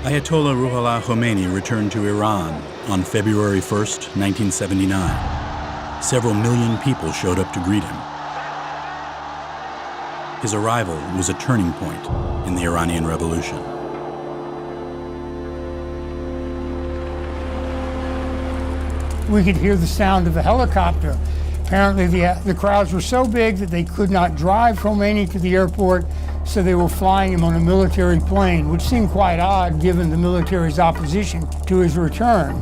Ayatollah Ruhollah Khomeini returned to Iran on February 1st, 1979. Several million people showed up to greet him. His arrival was a turning point in the Iranian Revolution. We could hear the sound of a helicopter. Apparently the crowds were so big that they could not drive Khomeini to the airport, so they were flying him on a military plane, which seemed quite odd given the military's opposition to his return.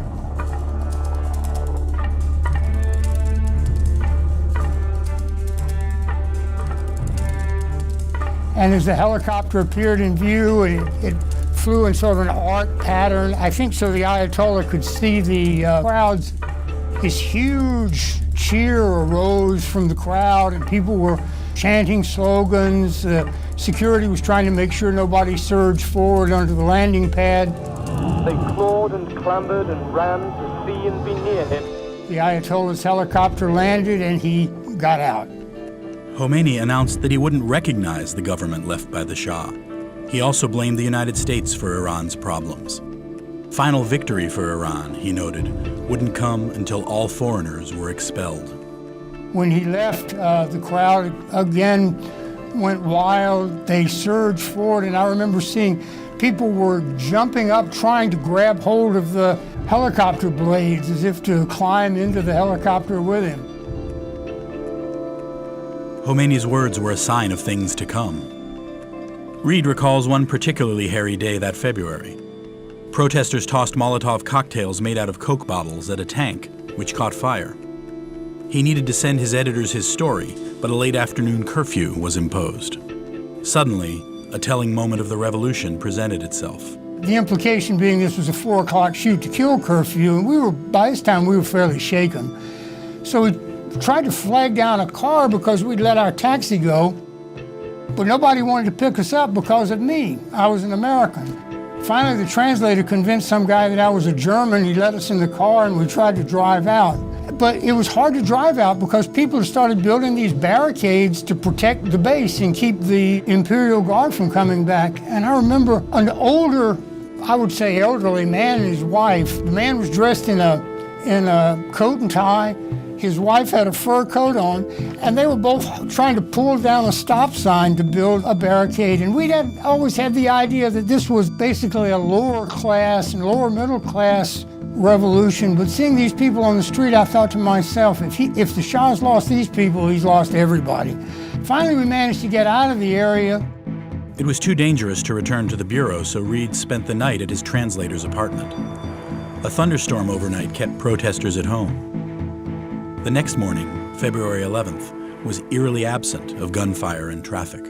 And as the helicopter appeared in view, it flew in sort of an arc pattern, I think so the Ayatollah could see the crowds. This huge cheer arose from the crowd, and people were chanting slogans. Security was trying to make sure nobody surged forward onto the landing pad. They clawed and clambered and ran to see and be near him. The Ayatollah's helicopter landed and he got out. Khomeini announced that he wouldn't recognize the government left by the Shah. He also blamed the United States for Iran's problems. Final victory for Iran, he noted, wouldn't come until all foreigners were expelled. When he left, the crowd again went wild. They surged forward, and I remember seeing people were jumping up trying to grab hold of the helicopter blades as if to climb into the helicopter with him. Khomeini's words were a sign of things to come. Reed recalls one particularly hairy day that February. Protesters tossed Molotov cocktails made out of Coke bottles at a tank, which caught fire. He needed to send his editors his story, but a late afternoon curfew was imposed. Suddenly, a telling moment of the revolution presented itself. The implication being this was a 4 o'clock shoot to kill curfew, and by this time we were fairly shaken. So we tried to flag down a car because we'd let our taxi go, but nobody wanted to pick us up because of me. I was an American. Finally, the translator convinced some guy that I was a German. He let us in the car and we tried to drive out. But it was hard to drive out because people started building these barricades to protect the base and keep the Imperial Guard from coming back. And I remember an older, I would say elderly man and his wife. The man was dressed in a coat and tie. His wife had a fur coat on, and they were both trying to pull down a stop sign to build a barricade. And we'd always had the idea that this was basically a lower class and lower middle class revolution. But seeing these people on the street, I thought to myself, if the Shah's lost these people, he's lost everybody. Finally, we managed to get out of the area. It was too dangerous to return to the bureau, so Reed spent the night at his translator's apartment. A thunderstorm overnight kept protesters at home. The next morning, February 11th, was eerily absent of gunfire and traffic.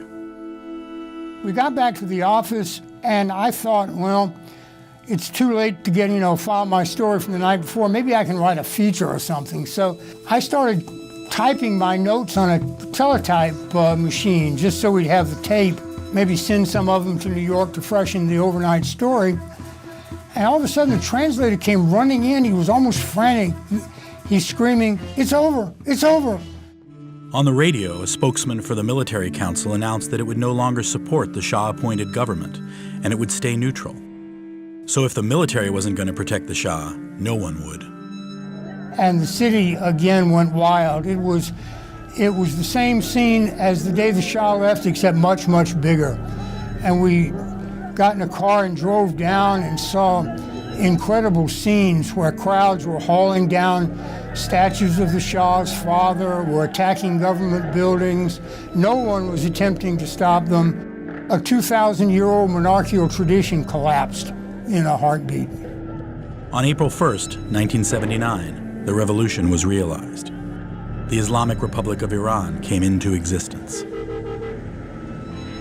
We got back to the office, and I thought, well, it's too late to get, file my story from the night before. Maybe I can write a feature or something. So I started typing my notes on a teletype machine just so we'd have the tape, maybe send some of them to New York to freshen the overnight story. And all of a sudden, the translator came running in. He was almost frantic. He's screaming, "It's over, it's over." On the radio, a spokesman for the military council announced that it would no longer support the Shah-appointed government, and it would stay neutral. So if the military wasn't going to protect the Shah, no one would. And the city again went wild. It was the same scene as the day the Shah left, except much, much bigger. And we got in a car and drove down and saw incredible scenes where crowds were hauling down statues of the Shah's father, were attacking government buildings. No one was attempting to stop them. A 2,000-year-old monarchical tradition collapsed in a heartbeat. On April 1st, 1979, the revolution was realized. The Islamic Republic of Iran came into existence.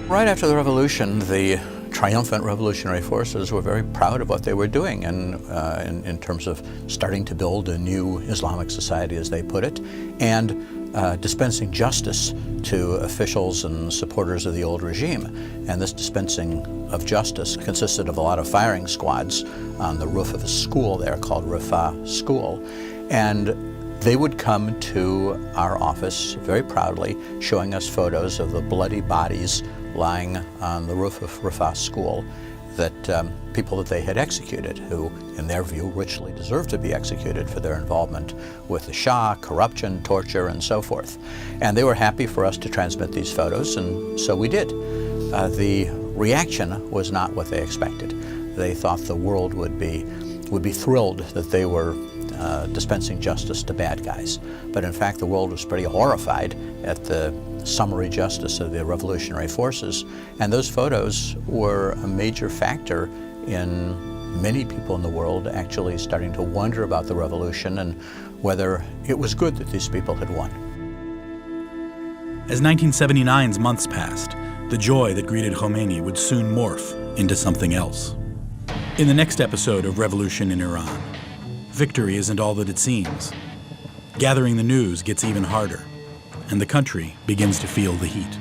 Right after the revolution, the triumphant revolutionary forces were very proud of what they were doing in terms of starting to build a new Islamic society, as they put it, and dispensing justice to officials and supporters of the old regime. And this dispensing of justice consisted of a lot of firing squads on the roof of a school there called Rifah School. And they would come to our office very proudly, showing us photos of the bloody bodies lying on the roof of Rifah School. that people that they had executed, who, in their view, richly deserved to be executed for their involvement with the Shah, corruption, torture, and so forth. And they were happy for us to transmit these photos, and so we did. The reaction was not what they expected. They thought the world would be thrilled that they were dispensing justice to bad guys. But in fact, the world was pretty horrified at the summary justice of the revolutionary forces. And those photos were a major factor in many people in the world actually starting to wonder about the revolution and whether it was good that these people had won. As 1979's months passed, the joy that greeted Khomeini would soon morph into something else. In the next episode of Revolution in Iran, victory isn't all that it seems. Gathering the news gets even harder, and the country begins to feel the heat.